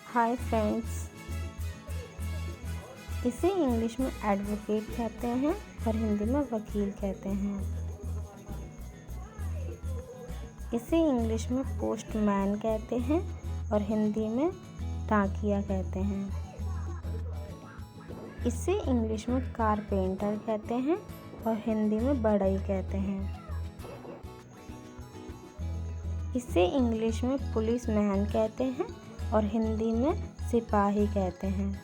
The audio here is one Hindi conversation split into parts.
Hi friends. इसे इंग्लिश में एडवोकेट कहते हैं और हिंदी में वकील कहते हैं। इसे इंग्लिश में पोस्टमैन कहते हैं और हिंदी में डाकिया कहते हैं। इसे इंग्लिश में कारपेंटर कहते हैं और हिंदी में बढ़ई कहते हैं। इसे इंग्लिश में पुलिसमैन कहते हैं और हिंदी में सिपाही कहते हैं।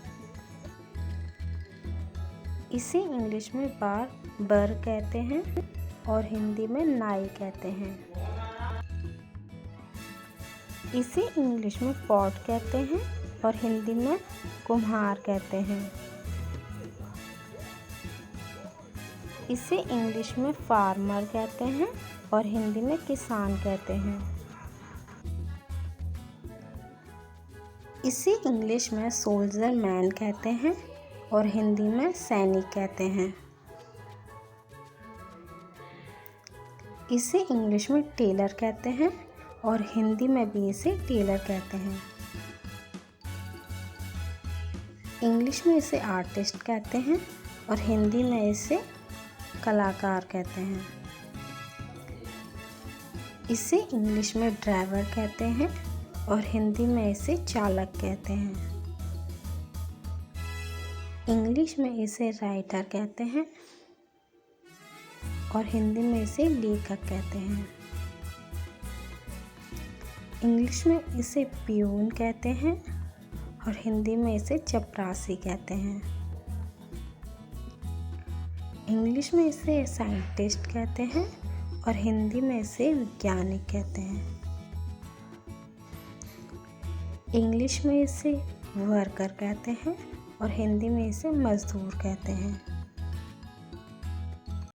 इसे इंग्लिश में बार्बर कहते हैं और हिंदी में नाई कहते हैं। इसे इंग्लिश में पॉट कहते हैं और हिंदी में कुम्हार कहते हैं। इसे इंग्लिश में फार्मर कहते हैं और हिंदी में किसान कहते हैं। इसे इंग्लिश में सोल्जर मैन कहते हैं और हिंदी में सैनिक कहते हैं। इसे इंग्लिश में टेलर कहते हैं और हिंदी में भी इसे टेलर कहते हैं। इंग्लिश में इसे आर्टिस्ट कहते हैं और हिंदी में इसे कलाकार कहते हैं। इसे इंग्लिश में ड्राइवर कहते हैं और हिंदी में इसे चालक कहते हैं। इंग्लिश में इसे राइटर कहते हैं और हिंदी में इसे लेखक कहते हैं। इंग्लिश में इसे पियून कहते हैं और हिंदी में इसे चपरासी कहते हैं। इंग्लिश में इसे साइंटिस्ट कहते हैं और हिंदी में इसे वैज्ञानिक कहते हैं। इंग्लिश में इसे वर्कर कहते हैं और हिंदी में इसे मजदूर कहते हैं।